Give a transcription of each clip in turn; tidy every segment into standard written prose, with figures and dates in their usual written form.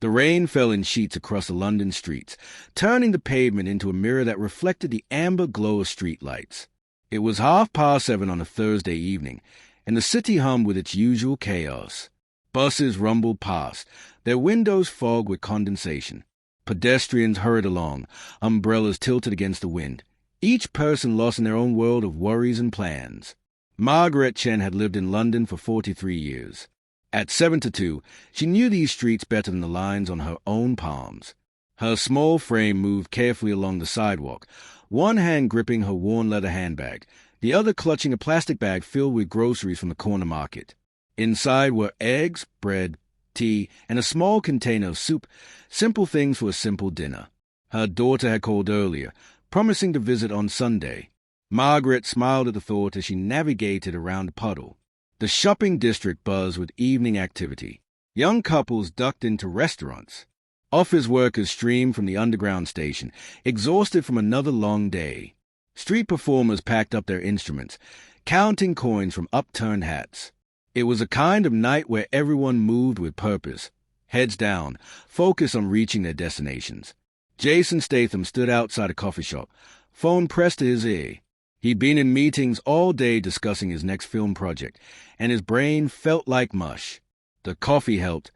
The rain fell in sheets across the London streets, turning the pavement into a mirror that reflected the amber glow of streetlights. It was 7:30 on a Thursday evening, and the city hummed with its usual chaos. Buses rumbled past, their windows fogged with condensation. Pedestrians hurried along, umbrellas tilted against the wind, each person lost in their own world of worries and plans. Margaret Chen had lived in London for 43 years. At 7 to 2, she knew these streets better than the lines on her own palms. Her small frame moved carefully along the sidewalk, one hand gripping her worn leather handbag, the other clutching a plastic bag filled with groceries from the corner market. Inside were eggs, bread, tea, and a small container of soup, simple things for a simple dinner. Her daughter had called earlier, promising to visit on Sunday. Margaret smiled at the thought as she navigated around the puddle. The shopping district buzzed with evening activity. Young couples ducked into restaurants. Office workers streamed from the underground station, exhausted from another long day. Street performers packed up their instruments, counting coins from upturned hats. It was a kind of night where everyone moved with purpose, heads down, focused on reaching their destinations. Jason Statham stood outside a coffee shop, phone pressed to his ear. He'd been in meetings all day discussing his next film project, and his brain felt like mush. The coffee helped,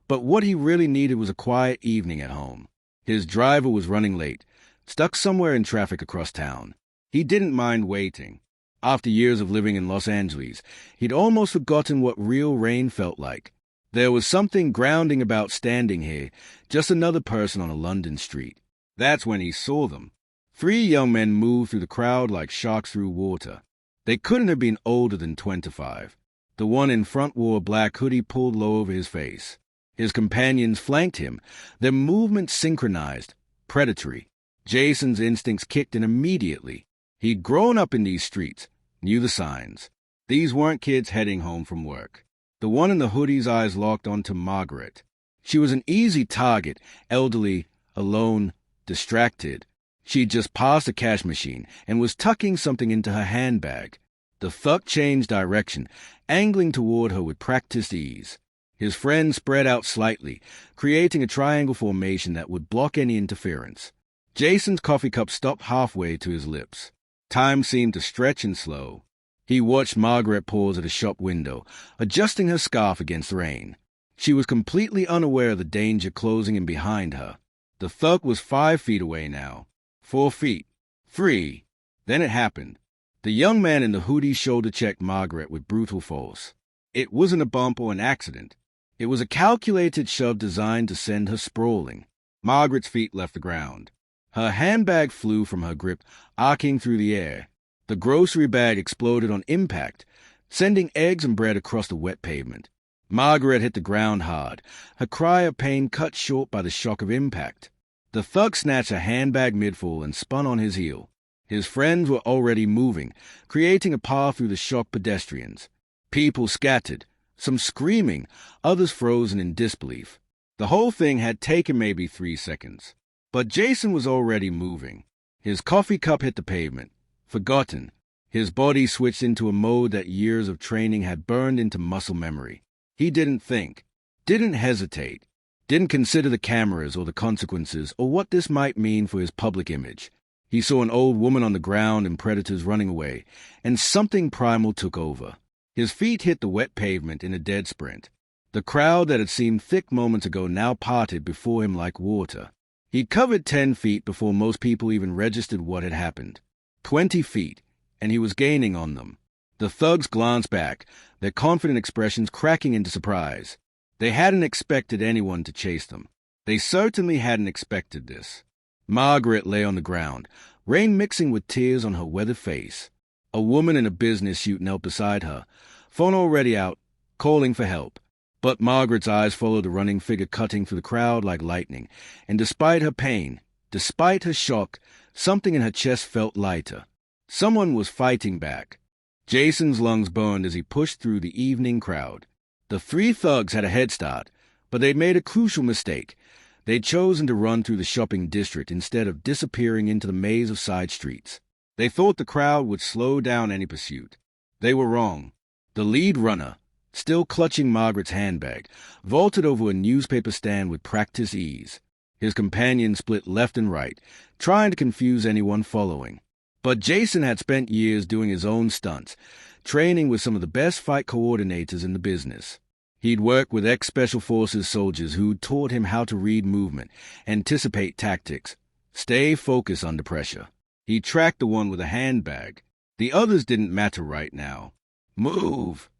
but what he really needed was a quiet evening at home. His driver was running late, stuck somewhere in traffic across town. He didn't mind waiting. After years of living in Los Angeles, he'd almost forgotten what real rain felt like. There was something grounding about standing here, just another person on a London street. That's when he saw them. 3 young men moved through the crowd like sharks through water. They couldn't have been older than 25. The one in front wore a black hoodie pulled low over his face. His companions flanked him, their movements synchronized, predatory. Jason's instincts kicked in immediately. He'd grown up in these streets, knew the signs. These weren't kids heading home from work. The one in the hoodie's eyes locked onto Margaret. She was an easy target, elderly, alone, distracted. She'd just passed a cash machine and was tucking something into her handbag. The thug changed direction, angling toward her with practiced ease. His friend spread out slightly, creating a triangle formation that would block any interference. Jason's coffee cup stopped halfway to his lips. Time seemed to stretch and slow. He watched Margaret pause at a shop window, adjusting her scarf against the rain. She was completely unaware of the danger closing in behind her. The thug was 5 feet away now. 4 feet. 3. Then it happened. The young man in the hoodie shoulder-checked Margaret with brutal force. It wasn't a bump or an accident. It was a calculated shove designed to send her sprawling. Margaret's feet left the ground. Her handbag flew from her grip, arcing through the air. The grocery bag exploded on impact, sending eggs and bread across the wet pavement. Margaret hit the ground hard, her cry of pain cut short by the shock of impact. The thug snatched a handbag midfall and spun on his heel. His friends were already moving, creating a path through the shocked pedestrians. People scattered, some screaming, others frozen in disbelief. The whole thing had taken maybe 3 seconds. But Jason was already moving. His coffee cup hit the pavement. Forgotten. His body switched into a mode that years of training had burned into muscle memory. He didn't think, didn't hesitate, didn't consider the cameras or the consequences or what this might mean for his public image. He saw an old woman on the ground and predators running away, and something primal took over. His feet hit the wet pavement in a dead sprint. The crowd that had seemed thick moments ago now parted before him like water. He'd covered 10 feet before most people even registered what had happened. 20 feet, and he was gaining on them. The thugs glanced back, their confident expressions cracking into surprise. They hadn't expected anyone to chase them. They certainly hadn't expected this. Margaret lay on the ground, rain mixing with tears on her weathered face. A woman in a business suit knelt beside her, phone already out, calling for help. But Margaret's eyes followed the running figure cutting through the crowd like lightning, and despite her pain, despite her shock, something in her chest felt lighter. Someone was fighting back. Jason's lungs burned as he pushed through the evening crowd. The 3 thugs had a head start, but they'd made a crucial mistake. They'd chosen to run through the shopping district instead of disappearing into the maze of side streets. They thought the crowd would slow down any pursuit. They were wrong. The lead runner, still clutching Margaret's handbag, vaulted over a newspaper stand with practiced ease. His companion split left and right, trying to confuse anyone following. But Jason had spent years doing his own stunts, training with some of the best fight coordinators in the business. He'd worked with ex-Special Forces soldiers who taught him how to read movement, anticipate tactics, stay focused under pressure. He tracked the one with a handbag. The others didn't matter right now. "Move!"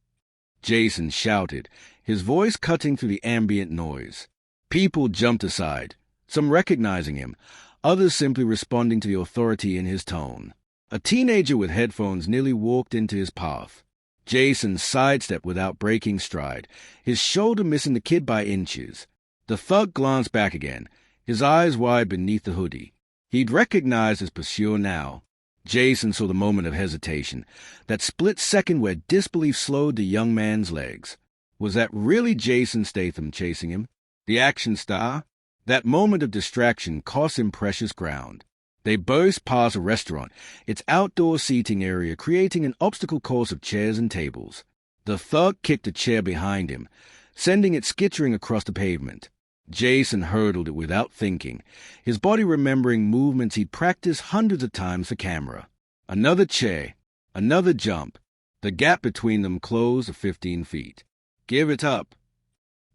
Jason shouted, his voice cutting through the ambient noise. People jumped aside, some recognizing him, others simply responding to the authority in his tone. A teenager with headphones nearly walked into his path. Jason sidestepped without breaking stride, his shoulder missing the kid by inches. The thug glanced back again, his eyes wide beneath the hoodie. He'd recognized his pursuer now. Jason saw the moment of hesitation, that split second where disbelief slowed the young man's legs. Was that really Jason Statham chasing him? The action star? That moment of distraction cost him precious ground. They burst past a restaurant, its outdoor seating area creating an obstacle course of chairs and tables. The thug kicked a chair behind him, sending it skittering across the pavement. Jason hurdled it without thinking, his body remembering movements he'd practiced hundreds of times for camera. Another chair, another jump. The gap between them closed to 15 feet. "Give it up."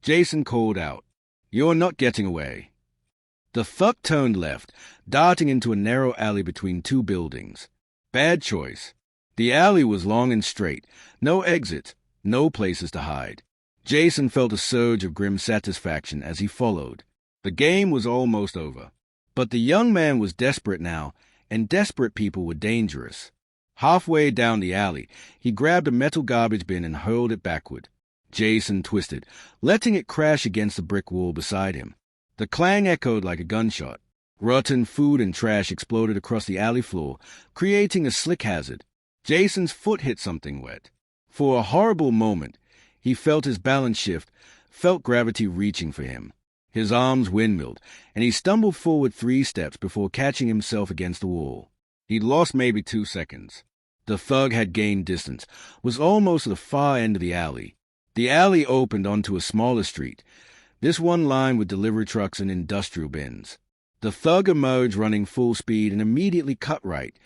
Jason called out, "You're not getting away." The thug turned left, darting into a narrow alley between two buildings. Bad choice. The alley was long and straight, no exits, no places to hide. Jason felt a surge of grim satisfaction as he followed. The game was almost over. But the young man was desperate now, and desperate people were dangerous. Halfway down the alley, he grabbed a metal garbage bin and hurled it backward. Jason twisted, letting it crash against the brick wall beside him. The clang echoed like a gunshot. Rotten food and trash exploded across the alley floor, creating a slick hazard. Jason's foot hit something wet. For a horrible moment, he felt his balance shift, felt gravity reaching for him. His arms windmilled, and he stumbled forward 3 steps before catching himself against the wall. He'd lost maybe 2 seconds. The thug had gained distance, was almost at the far end of the alley. The alley opened onto a smaller street, this one lined with delivery trucks and industrial bins. The thug emerged running full speed and immediately cut right,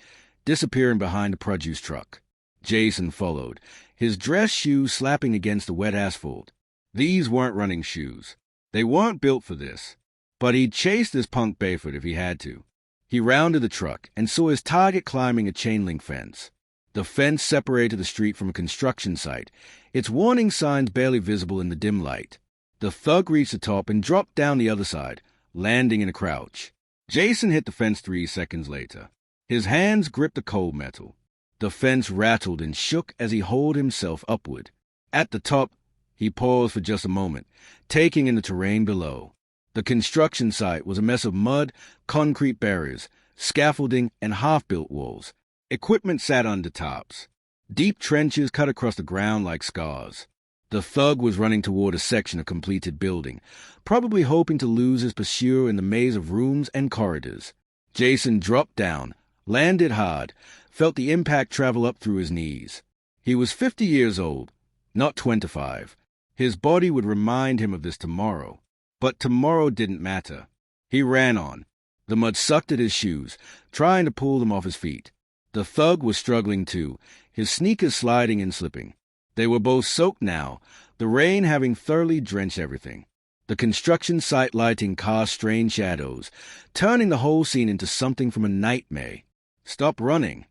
disappearing behind a produce truck. Jason followed, his dress shoes slapping against the wet asphalt. These weren't running shoes. They weren't built for this. But he'd chase this punk barefoot if he had to. He rounded the truck and saw his target climbing a chain-link fence. The fence separated the street from a construction site, its warning signs barely visible in the dim light. The thug reached the top and dropped down the other side, landing in a crouch. Jason hit the fence 3 seconds later. His hands gripped the cold metal. The fence rattled and shook as he hauled himself upward. At the top, he paused for just a moment, taking in the terrain below. The construction site was a mess of mud, concrete barriers, scaffolding, and half-built walls. Equipment sat under tops. Deep trenches cut across the ground like scars. The thug was running toward a section of completed building, probably hoping to lose his pursuer in the maze of rooms and corridors. Jason dropped down, landed hard, felt the impact travel up through his knees. He was 50 years old, not 25. His body would remind him of this tomorrow. But tomorrow didn't matter. He ran on. The mud sucked at his shoes, trying to pull them off his feet. The thug was struggling too, his sneakers sliding and slipping. They were both soaked now, the rain having thoroughly drenched everything. The construction site lighting cast strange shadows, turning the whole scene into something from a nightmare. "Stop running!"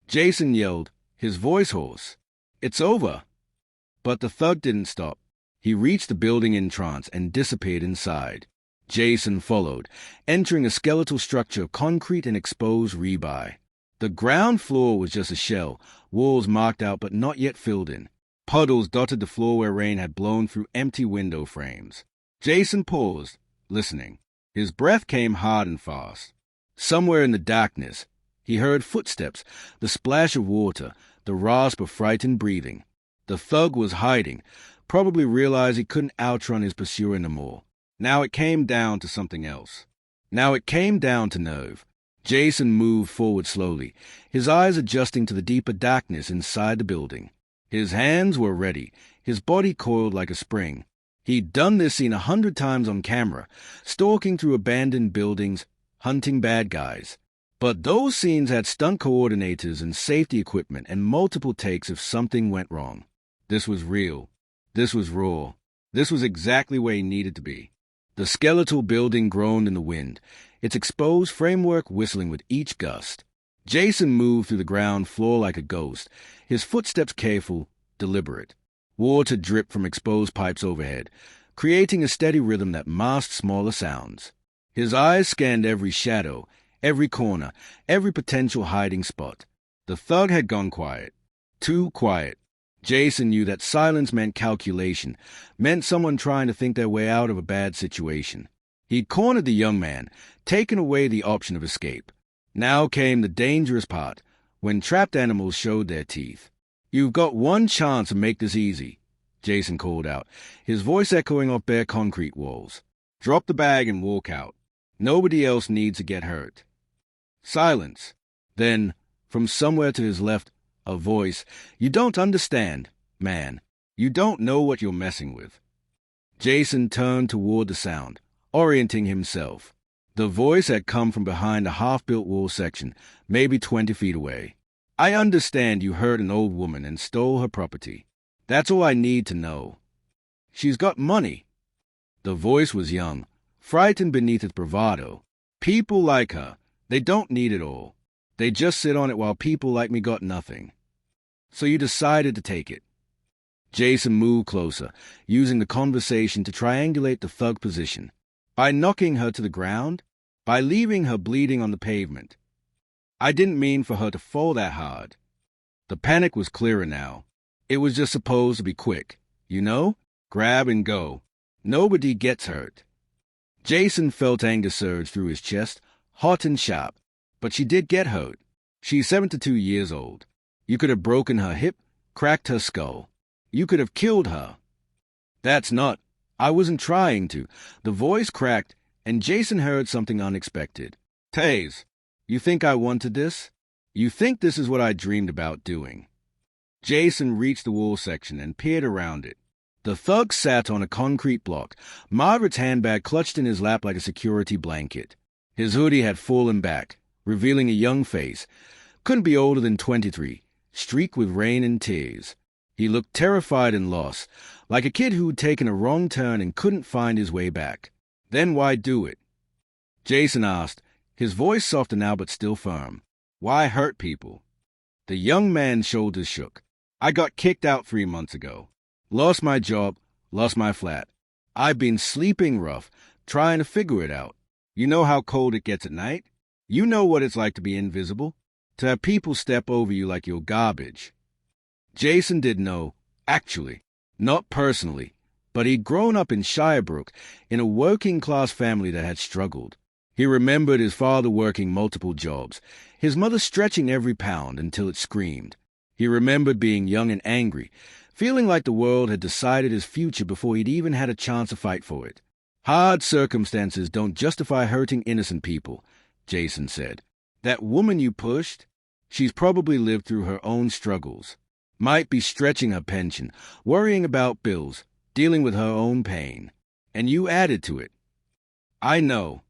Jason yelled, his voice hoarse. "It's over!" But the thug didn't stop. He reached the building in trance and disappeared inside. Jason followed, entering a skeletal structure of concrete and exposed rebar. The ground floor was just a shell, walls marked out but not yet filled in. Puddles dotted the floor where rain had blown through empty window frames. Jason paused, listening. His breath came hard and fast. Somewhere in the darkness, he heard footsteps, the splash of water, the rasp of frightened breathing. The thug was hiding, probably realized he couldn't outrun his pursuer anymore. Now it came down to something else. Now it came down to nerve. Jason moved forward slowly, his eyes adjusting to the deeper darkness inside the building. His hands were ready, his body coiled like a spring. He'd done this scene 100 times on camera, stalking through abandoned buildings, hunting bad guys. But those scenes had stunt coordinators and safety equipment and multiple takes if something went wrong. This was real. This was raw. This was exactly where he needed to be. The skeletal building groaned in the wind, its exposed framework whistling with each gust. Jason moved through the ground floor like a ghost, his footsteps careful, deliberate. Water dripped from exposed pipes overhead, creating a steady rhythm that masked smaller sounds. His eyes scanned every shadow, every corner, every potential hiding spot. The thug had gone quiet. Too quiet. Jason knew that silence meant calculation, meant someone trying to think their way out of a bad situation. He'd cornered the young man, taken away the option of escape. Now came the dangerous part, when trapped animals showed their teeth. "You've got one chance to make this easy," Jason called out, his voice echoing off bare concrete walls. "Drop the bag and walk out. Nobody else needs to get hurt." Silence. Then, from somewhere to his left, a voice. "You don't understand, man. You don't know what you're messing with." Jason turned toward the sound, orienting himself. The voice had come from behind a half-built wall section, maybe 20 feet away. "I understand you hurt an old woman and stole her property. That's all I need to know. She's got money." The voice was young, frightened beneath its bravado. "People like her. They don't need it all. They just sit on it while people like me got nothing. So you decided to take it." Jason moved closer, using the conversation to triangulate the thug position. "By knocking her to the ground? By leaving her bleeding on the pavement? I didn't mean for her to fall that hard." The panic was clearer now. It was just supposed to be quick. You know? Grab and go. Nobody gets hurt. Jason felt anger surge through his chest, hot and sharp. But she did get hurt. She's 72 years old. You could have broken her hip, cracked her skull. You could have killed her. "That's not. I wasn't trying to." The voice cracked, and Jason heard something unexpected. "Taze, you think I wanted this? You think this is what I dreamed about doing?" Jason reached the wall section and peered around it. The thug sat on a concrete block, Margaret's handbag clutched in his lap like a security blanket. His hoodie had fallen back, revealing a young face. Couldn't be older than 23, streaked with rain and tears. He looked terrified and lost, like a kid who'd taken a wrong turn and couldn't find his way back. "Then why do it?" Jason asked, his voice softer now but still firm. "Why hurt people?" The young man's shoulders shook. "I got kicked out 3 months ago. Lost my job, lost my flat. I've been sleeping rough, trying to figure it out. You know how cold it gets at night? You know what it's like to be invisible, to have people step over you like you're garbage." Jason did know, actually, not personally, but he'd grown up in Shirebrook, in a working-class family that had struggled. He remembered his father working multiple jobs, his mother stretching every pound until it screamed. He remembered being young and angry, feeling like the world had decided his future before he'd even had a chance to fight for it. "Hard circumstances don't justify hurting innocent people," Jason said. "That woman you pushed, she's probably lived through her own struggles. Might be stretching her pension, worrying about bills, dealing with her own pain. And you added to it." "I know."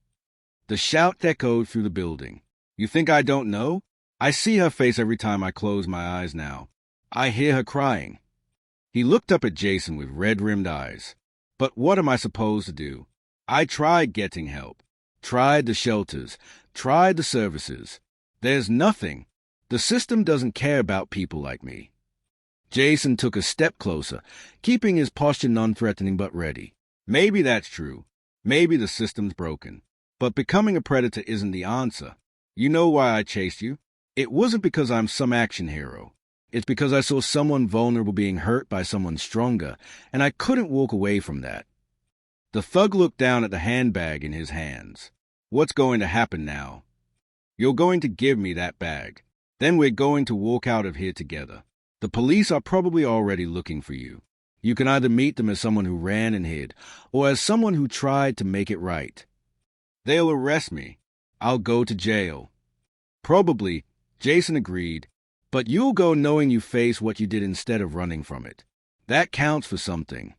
The shout echoed through the building. "You think I don't know? I see her face every time I close my eyes now. I hear her crying." He looked up at Jason with red-rimmed eyes. "But what am I supposed to do? I tried getting help, tried the shelters, tried the services. There's nothing. The system doesn't care about people like me." Jason took a step closer, keeping his posture non-threatening but ready. "Maybe that's true. Maybe the system's broken. But becoming a predator isn't the answer. You know why I chased you? It wasn't because I'm some action hero. It's because I saw someone vulnerable being hurt by someone stronger, and I couldn't walk away from that." The thug looked down at the handbag in his hands. "What's going to happen now?" "You're going to give me that bag. Then we're going to walk out of here together. The police are probably already looking for you. You can either meet them as someone who ran and hid, or as someone who tried to make it right. They'll arrest me. I'll go to jail." "Probably," Jason agreed, But you'll go knowing you face what you did instead of running from it. That counts for something.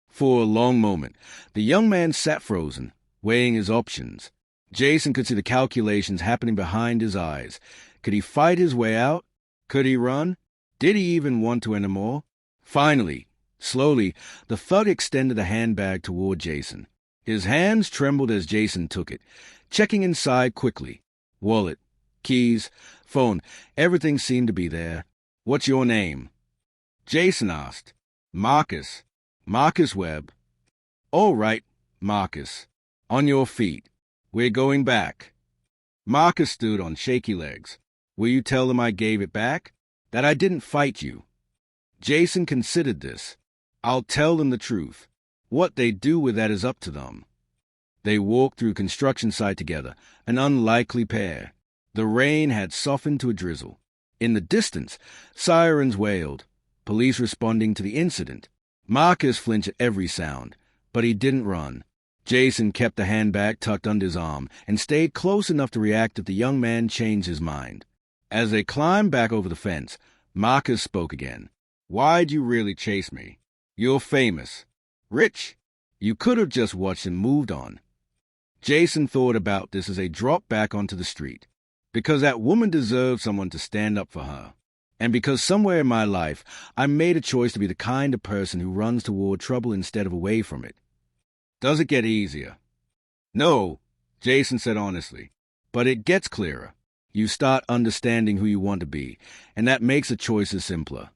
For a long moment, the young man sat frozen, weighing his options. Jason could see the calculations happening behind his eyes. Could he fight his way out? Could he run? Did he even want to anymore? Finally, slowly, the thug extended the handbag toward Jason. His hands trembled as Jason took it, checking inside quickly. Wallet, keys, phone, everything seemed to be there. "What's your name?" Jason asked. "Marcus. Marcus Webb." "All right, Marcus. On your feet. We're going back." Marcus stood on shaky legs. "Will you tell them I gave it back? That I didn't fight you?" Jason considered this. "I'll tell them the truth. What they do with that is up to them." They walked through construction site together, an unlikely pair. The rain had softened to a drizzle. In the distance, sirens wailed, police responding to the incident. Marcus flinched at every sound, but he didn't run. Jason kept the handbag tucked under his arm and stayed close enough to react if the young man changed his mind. As they climbed back over the fence, Marcus spoke again. "Why'd you really chase me? You're famous. Rich. You could have just watched and moved on." Jason thought about this as they dropped back onto the street. Because that woman deserved someone to stand up for her. And because somewhere in my life, I made a choice to be the kind of person who runs toward trouble instead of away from it. Does it get easier? No, Jason said honestly. But it gets clearer. You start understanding who you want to be, and that makes the choices simpler.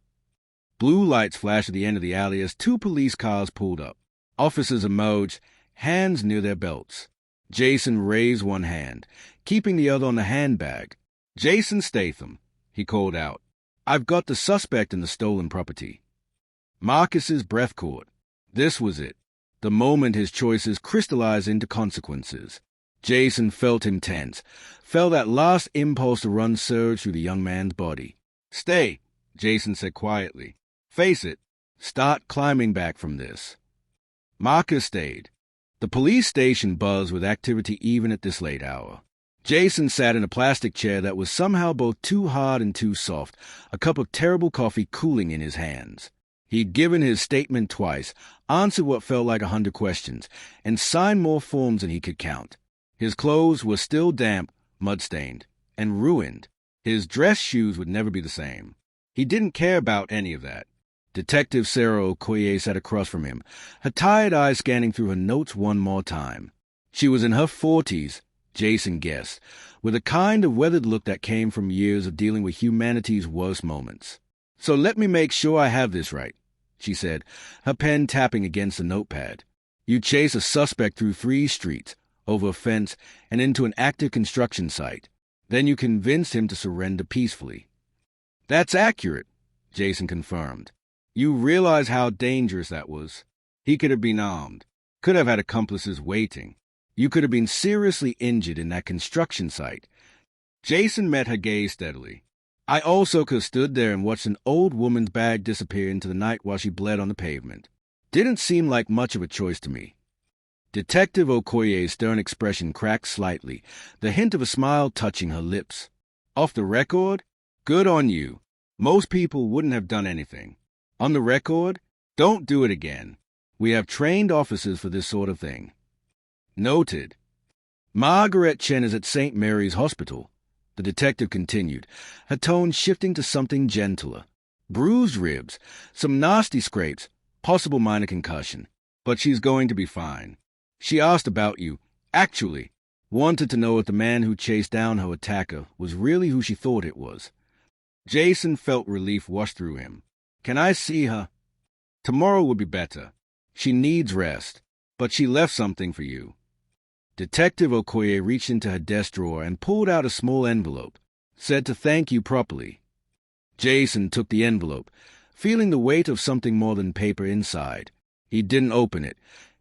Blue lights flashed at the end of the alley as 2 police cars pulled up. Officers emerged, hands near their belts. Jason raised one hand, keeping the other on the handbag. "Jason Statham," he called out. "I've got the suspect in the stolen property." Marcus's breath caught. This was it. The moment his choices crystallized into consequences. Jason felt him tense, felt that last impulse to run surge through the young man's body. "Stay," Jason said quietly. "Face it. Start climbing back from this." Marcus stayed. The police station buzzed with activity even at this late hour. Jason sat in a plastic chair that was somehow both too hard and too soft, a cup of terrible coffee cooling in his hands. He'd given his statement twice, answered what felt like 100 questions, and signed more forms than he could count. His clothes were still damp, mud-stained, and ruined. His dress shoes would never be the same. He didn't care about any of that. Detective Sarah Okoye sat across from him, her tired eyes scanning through her notes one more time. She was in her 40s, Jason guessed, with a kind of weathered look that came from years of dealing with humanity's worst moments. "So let me make sure I have this right," she said, her pen tapping against the notepad. "You chased a suspect through 3 streets, over a fence, and into an active construction site. Then you convinced him to surrender peacefully." "That's accurate," Jason confirmed. "You realize how dangerous that was. He could have been armed, could have had accomplices waiting. You could have been seriously injured in that construction site." Jason met her gaze steadily. "I also could have stood there and watched an old woman's bag disappear into the night while she bled on the pavement. Didn't seem like much of a choice to me." Detective Okoye's stern expression cracked slightly, the hint of a smile touching her lips. "Off the record? Good on you. Most people wouldn't have done anything. On the record? Don't do it again. We have trained officers for this sort of thing." "Noted." "Margaret Chen is at St. Mary's Hospital," the detective continued, her tone shifting to something gentler. "Bruised ribs, some nasty scrapes, possible minor concussion. But she's going to be fine. She asked about you, actually. Wanted to know if the man who chased down her attacker was really who she thought it was." Jason felt relief wash through him. "Can I see her?" "Tomorrow would be better. She needs rest, but she left something for you." Detective Okoye reached into her desk drawer and pulled out a small envelope, said to thank you properly. Jason took the envelope, feeling the weight of something more than paper inside. He didn't open it,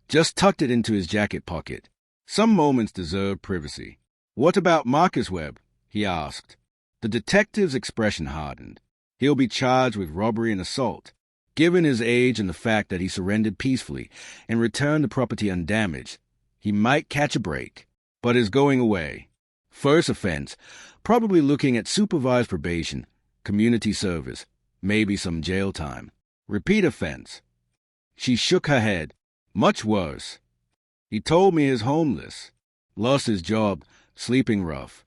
just tucked it into his jacket pocket. Some moments deserve privacy. "What about Marcus Webb?" he asked. The detective's expression hardened. "He'll be charged with robbery and assault. Given his age and the fact that he surrendered peacefully and returned the property undamaged, he might catch a break, but is going away. First offense, probably looking at supervised probation, community service, maybe some jail time. Repeat offense. She shook her head. Much worse. He told me he's homeless. Lost his job, sleeping rough.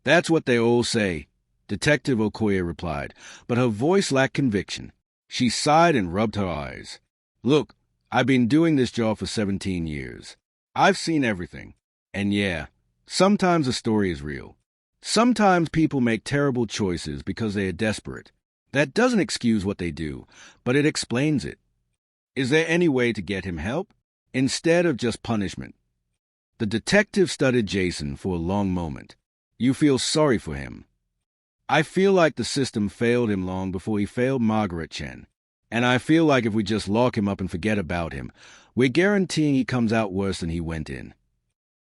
That's what they all say, Detective Okoye replied, but her voice lacked conviction. She sighed and rubbed her eyes. Look, I've been doing this job for 17 years. I've seen everything. And yeah, sometimes a story is real. Sometimes people make terrible choices because they are desperate. That doesn't excuse what they do, but it explains it. Is there any way to get him help, instead of just punishment? The detective studied Jason for a long moment. You feel sorry for him. I feel like the system failed him long before he failed Margaret Chen. And I feel like if we just lock him up and forget about him, we're guaranteeing he comes out worse than he went in.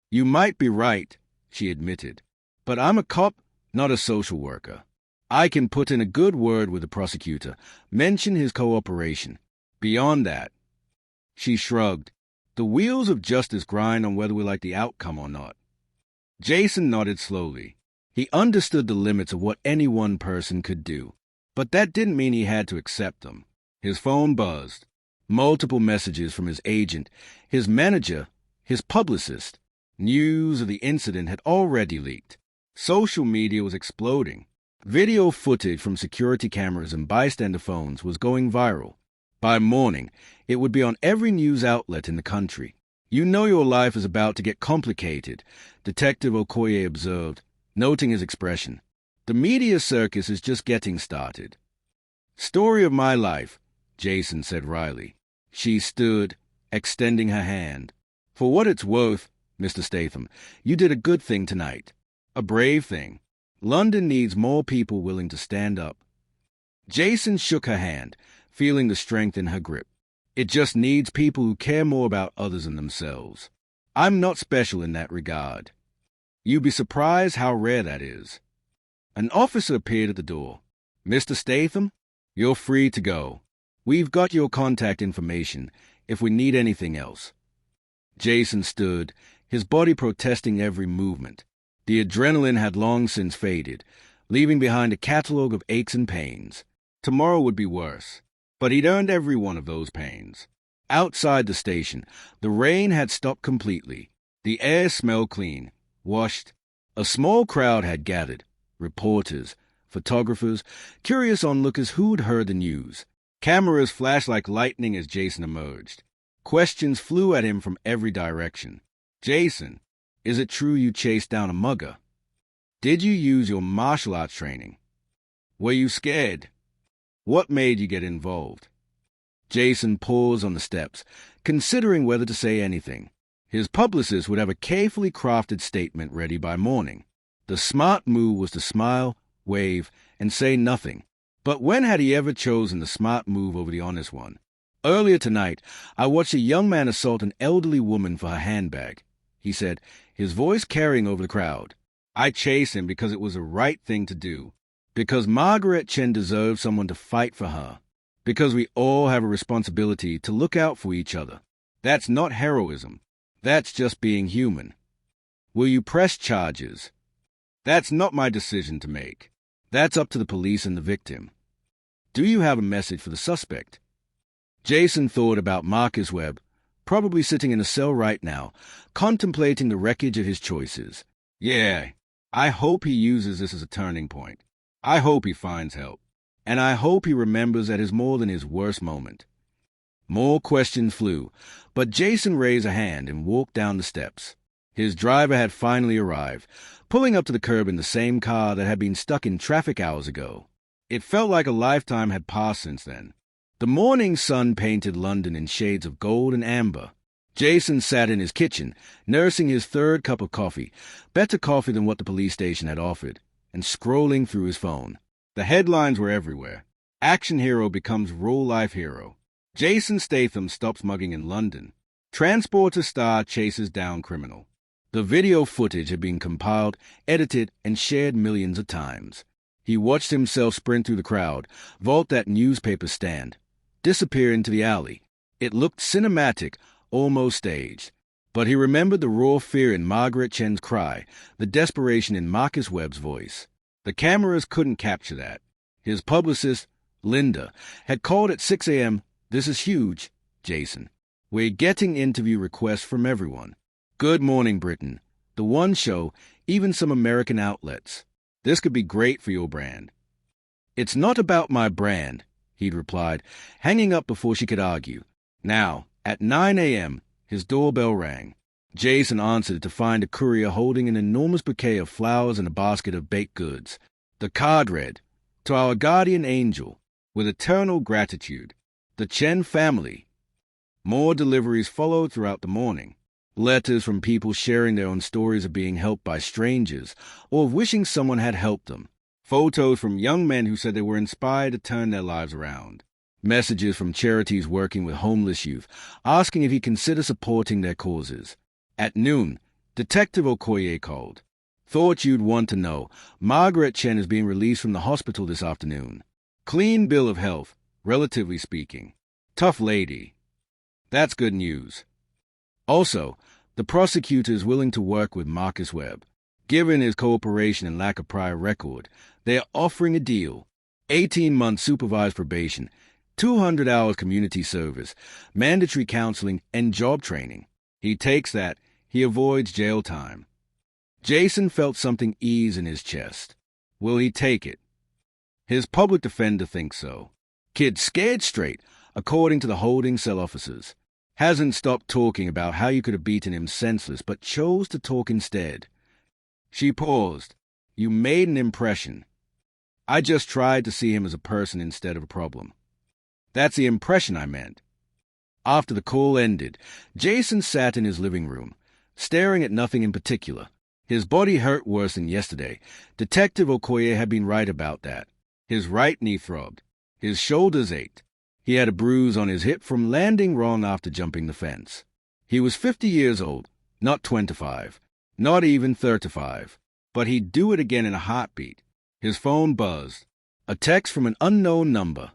You might be right, she admitted. But I'm a cop, not a social worker. I can put in a good word with the prosecutor, mention his cooperation. Beyond that, she shrugged. The wheels of justice grind on whether we like the outcome or not. Jason nodded slowly. He understood the limits of what any one person could do, but that didn't mean he had to accept them. His phone buzzed. Multiple messages from his agent, his manager, his publicist. News of the incident had already leaked. Social media was exploding. Video footage from security cameras and bystander phones was going viral. By morning, it would be on every news outlet in the country. You know your life is about to get complicated, Detective Okoye observed, noting his expression. The media circus is just getting started. Story of my life, Jason said wryly. She stood, extending her hand. For what it's worth, Mr. Statham, you did a good thing tonight. A brave thing. London needs more people willing to stand up. Jason shook her hand, feeling the strength in her grip. It just needs people who care more about others than themselves. I'm not special in that regard. You'd be surprised how rare that is. An officer appeared at the door. Mr. Statham, you're free to go. We've got your contact information if we need anything else. Jason stood, his body protesting every movement. The adrenaline had long since faded, leaving behind a catalogue of aches and pains. Tomorrow would be worse, but he'd earned every one of those pains. Outside the station, the rain had stopped completely. The air smelled clean, washed. A small crowd had gathered, reporters, photographers, curious onlookers who'd heard the news. Cameras flashed like lightning as Jason emerged. Questions flew at him from every direction. Jason, is it true you chased down a mugger? Did you use your martial arts training? Were you scared? What made you get involved? Jason paused on the steps, considering whether to say anything. His publicist would have a carefully crafted statement ready by morning. The smart move was to smile, wave, and say nothing. But when had he ever chosen the smart move over the honest one? Earlier tonight, I watched a young man assault an elderly woman for her handbag, he said, his voice carrying over the crowd. I chased him because it was the right thing to do. Because Margaret Chen deserved someone to fight for her. Because we all have a responsibility to look out for each other. That's not heroism. That's just being human. Will you press charges? That's not my decision to make. That's up to the police and the victim. Do you have a message for the suspect? Jason thought about Marcus Webb, probably sitting in a cell right now, contemplating the wreckage of his choices. Yeah, I hope he uses this as a turning point. I hope he finds help. And I hope he remembers that is more than his worst moment. More questions flew, but Jason raised a hand and walked down the steps. His driver had finally arrived, pulling up to the curb in the same car that had been stuck in traffic hours ago. It felt like a lifetime had passed since then. The morning sun painted London in shades of gold and amber. Jason sat in his kitchen, nursing his third cup of coffee, better coffee than what the police station had offered, and scrolling through his phone. The headlines were everywhere. Action hero becomes real-life hero. Jason Statham stops mugging in London. Transporter star chases down criminal. The video footage had been compiled, edited, and shared millions of times. He watched himself sprint through the crowd, vault that newspaper stand, disappear into the alley. It looked cinematic, almost staged. But he remembered the raw fear in Margaret Chen's cry, the desperation in Marcus Webb's voice. The cameras couldn't capture that. His publicist, Linda, had called at 6 a.m. "This is huge, Jason. We're getting interview requests from everyone. Good Morning Britain, The One Show, even some American outlets. This could be great for your brand." "It's not about my brand," he'd replied, hanging up before she could argue. Now, at 9 a.m., his doorbell rang. Jason answered to find a courier holding an enormous bouquet of flowers and a basket of baked goods. The card read, "To our guardian angel, with eternal gratitude, the Chen family." More deliveries followed throughout the morning. Letters from people sharing their own stories of being helped by strangers or of wishing someone had helped them. Photos from young men who said they were inspired to turn their lives around. Messages from charities working with homeless youth, asking if he'd consider supporting their causes. At noon, Detective Okoye called. "Thought you'd want to know. Margaret Chen is being released from the hospital this afternoon. Clean bill of health, relatively speaking. Tough lady." That's good news. Also, the prosecutor is willing to work with Marcus Webb. Given his cooperation and lack of prior record, they are offering a deal. 18 months supervised probation, 200 hours community service, mandatory counseling, and job training. He takes that, he avoids jail time. Jason felt something ease in his chest. Will he take it? His public defender thinks so. Kid scared straight, according to the holding cell officers. Hasn't stopped talking about how you could have beaten him senseless, but chose to talk instead. She paused. "You made an impression. I just tried to see him as a person instead of a problem." "That's the impression I meant." After the call ended, Jason sat in his living room, staring at nothing in particular. His body hurt worse than yesterday. Detective Okoye had been right about that. His right knee throbbed. His shoulders ached. He had a bruise on his hip from landing wrong after jumping the fence. He was 50 years old, not 25, not even 35. But he'd do it again in a heartbeat. His phone buzzed. A text from an unknown number.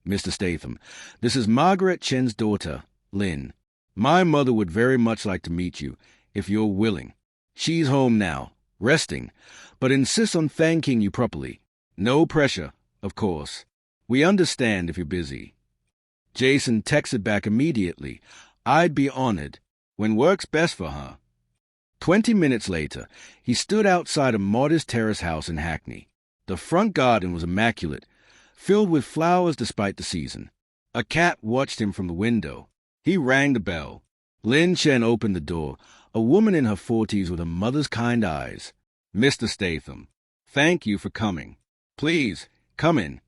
"Mr. Statham, this is Margaret Chen's daughter, Lynn. My mother would very much like to meet you, if you're willing. She's home now, resting, but insists on thanking you properly. No pressure, of course. We understand if you're busy." Jason texted back immediately. "I'd be honored. When works best for her." 20 minutes later, he stood outside a modest terrace house in Hackney. The front garden was immaculate, filled with flowers despite the season. A cat watched him from the window. He rang the bell. Lynn Chen opened the door, a woman in her 40s with a mother's kind eyes. "Mr. Statham, thank you for coming. Please, come in."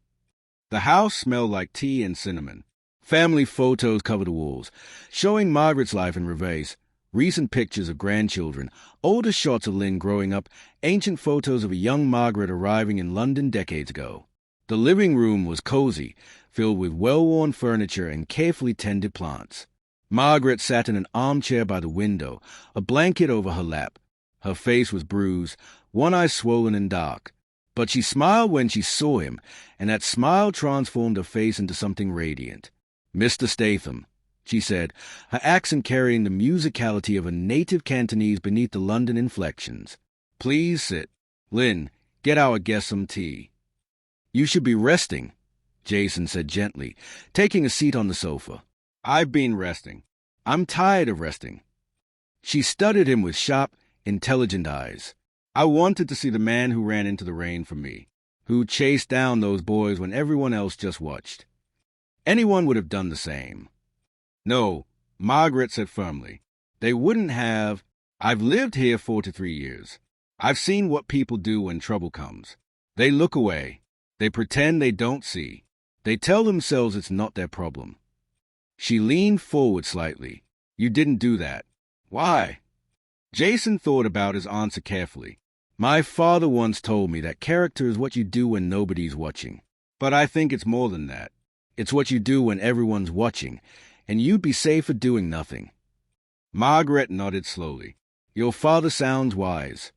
The house smelled like tea and cinnamon. Family photos covered the walls, showing Margaret's life in reverse, recent pictures of grandchildren, older shots of Lynn growing up, ancient photos of a young Margaret arriving in London decades ago. The living room was cozy, filled with well-worn furniture and carefully tended plants. Margaret sat in an armchair by the window, a blanket over her lap. Her face was bruised, one eye swollen and dark. But she smiled when she saw him, and that smile transformed her face into something radiant. "Mr. Statham," she said, her accent carrying the musicality of a native Cantonese beneath the London inflections. "Please sit. Lynn, get our guest some tea." "You should be resting," Jason said gently, taking a seat on the sofa. "I've been resting. I'm tired of resting." She studied him with sharp, intelligent eyes. "I wanted to see the man who ran into the rain for me, who chased down those boys when everyone else just watched. Anyone would have done the same." "No," Margaret said firmly. "They wouldn't have. I've lived here 43 years. I've seen what people do when trouble comes. They look away. They pretend they don't see. They tell themselves it's not their problem." She leaned forward slightly. "You didn't do that. Why?" Jason thought about his answer carefully. "My father once told me that character is what you do when nobody's watching. But I think it's more than that. It's what you do when everyone's watching, and you'd be safer doing nothing." Margaret nodded slowly. "Your father sounds wise."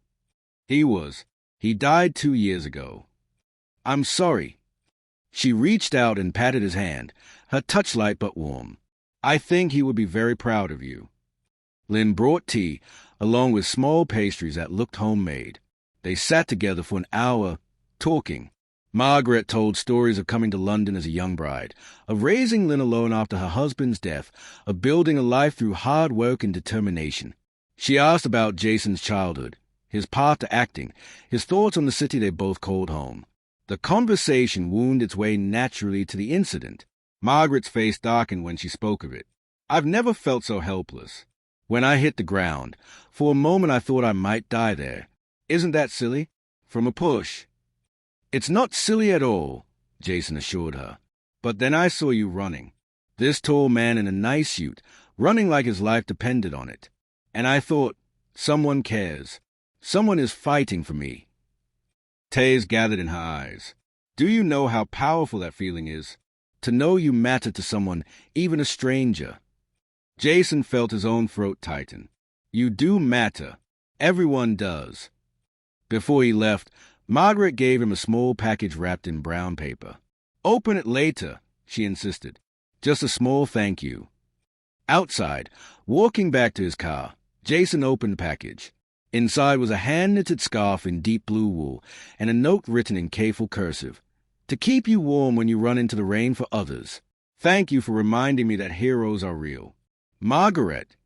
"He was. He died 2 years ago." "I'm sorry." She reached out and patted his hand, her touch light but warm. "I think he would be very proud of you." Lynn brought tea, along with small pastries that looked homemade. They sat together for an hour, talking. Margaret told stories of coming to London as a young bride, of raising Lynn alone after her husband's death, of building a life through hard work and determination. She asked about Jason's childhood, his path to acting, his thoughts on the city they both called home. The conversation wound its way naturally to the incident. Margaret's face darkened when she spoke of it. "I've never felt so helpless. When I hit the ground, for a moment I thought I might die there. Isn't that silly? From a push." "It's not silly at all," Jason assured her. "But then I saw you running. This tall man in a nice suit, running like his life depended on it. And I thought, someone cares. Someone is fighting for me." Tears gathered in her eyes. "Do you know how powerful that feeling is? To know you matter to someone, even a stranger." Jason felt his own throat tighten. "You do matter. Everyone does." Before he left, Margaret gave him a small package wrapped in brown paper. "Open it later," she insisted. "Just a small thank you." Outside, walking back to his car, Jason opened the package. Inside was a hand-knitted scarf in deep blue wool and a note written in careful cursive. "To keep you warm when you run into the rain for others. Thank you for reminding me that heroes are real. Margaret."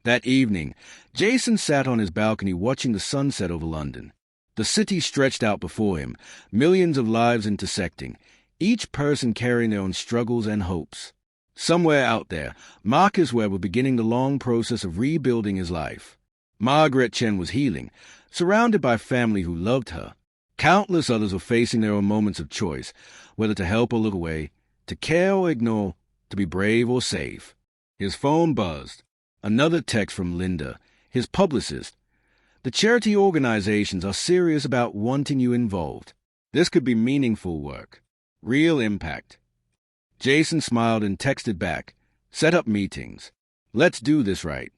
That evening, Jason sat on his balcony watching the sunset over London. The city stretched out before him, millions of lives intersecting, each person carrying their own struggles and hopes. Somewhere out there, Marcus Webb was beginning the long process of rebuilding his life. Margaret Chen was healing, surrounded by family who loved her. Countless others were facing their own moments of choice, whether to help or look away, to care or ignore, to be brave or safe. His phone buzzed. Another text from Linda, his publicist. "The charity organizations are serious about wanting you involved. This could be meaningful work. Real impact." Jason smiled and texted back, "Set up meetings. Let's do this right."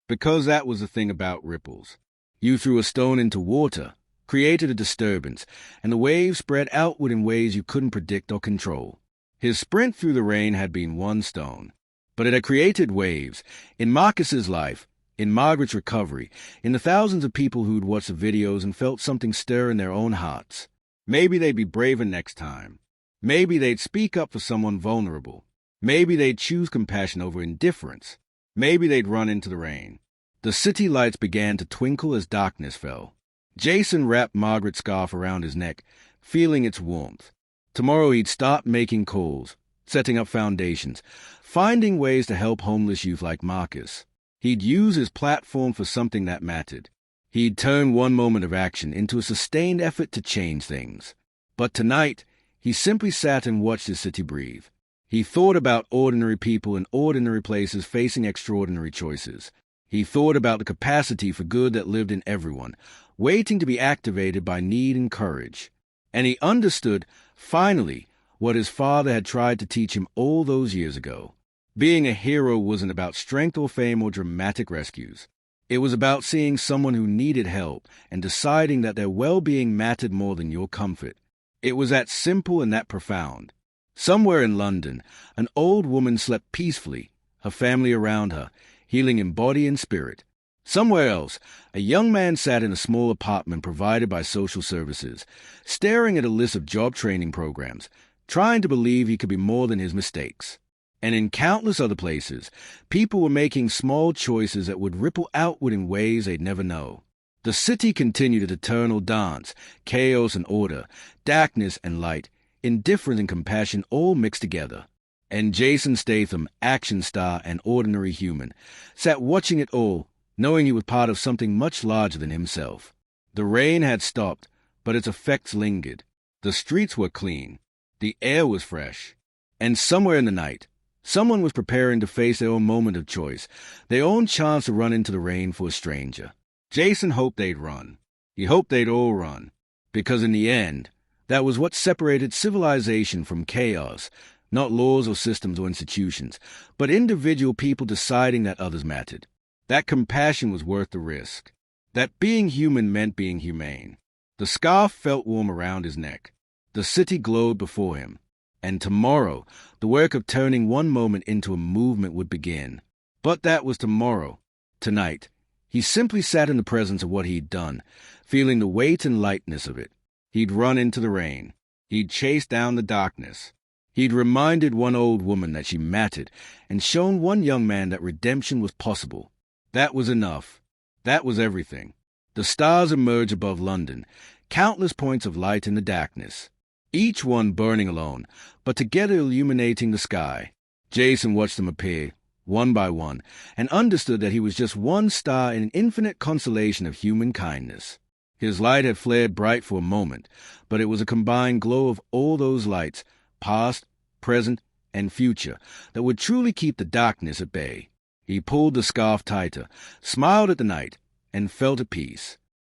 Because that was the thing about ripples. You threw a stone into water, created a disturbance, and the waves spread outward in ways you couldn't predict or control. His sprint through the rain had been one stone, but it had created waves in Marcus's life, in Margaret's recovery, in the thousands of people who'd watched the videos and felt something stir in their own hearts. Maybe they'd be braver next time. Maybe they'd speak up for someone vulnerable. Maybe they'd choose compassion over indifference. Maybe they'd run into the rain. The city lights began to twinkle as darkness fell. Jason wrapped Margaret's scarf around his neck, feeling its warmth. Tomorrow he'd start making calls, setting up foundations, finding ways to help homeless youth like Marcus. He'd use his platform for something that mattered. He'd turn one moment of action into a sustained effort to change things. But tonight, he simply sat and watched his city breathe. He thought about ordinary people in ordinary places facing extraordinary choices. He thought about the capacity for good that lived in everyone, waiting to be activated by need and courage. And he understood, finally, what his father had tried to teach him all those years ago. Being a hero wasn't about strength or fame or dramatic rescues. It was about seeing someone who needed help and deciding that their well-being mattered more than your comfort. It was that simple and that profound. Somewhere in London, an old woman slept peacefully, her family around her, healing in body and spirit. Somewhere else, a young man sat in a small apartment provided by social services, staring at a list of job training programs, trying to believe he could be more than his mistakes. And in countless other places, people were making small choices that would ripple outward in ways they'd never know. The city continued its eternal dance, chaos and order, darkness and light, indifference and compassion all mixed together. And Jason Statham, action star and ordinary human, sat watching it all, knowing he was part of something much larger than himself. The rain had stopped, but its effects lingered. The streets were clean. The air was fresh. And somewhere in the night, someone was preparing to face their own moment of choice, their own chance to run into the rain for a stranger. Jason hoped they'd run. He hoped they'd all run. Because in the end, that was what separated civilization from chaos, not laws or systems or institutions, but individual people deciding that others mattered. That compassion was worth the risk. That being human meant being humane. The scarf felt warm around his neck. The city glowed before him. And tomorrow, the work of turning one moment into a movement would begin. But that was tomorrow. Tonight, he simply sat in the presence of what he'd done, feeling the weight and lightness of it. He'd run into the rain. He'd chased down the darkness. He'd reminded one old woman that she mattered, and shown one young man that redemption was possible. That was enough. That was everything. The stars emerged above London, countless points of light in the darkness, each one burning alone, but together illuminating the sky. Jason watched them appear, one by one, and understood that he was just one star in an infinite constellation of human kindness. His light had flared bright for a moment, but it was a combined glow of all those lights, past, present, and future, that would truly keep the darkness at bay. He pulled the scarf tighter, smiled at the night, and felt at peace.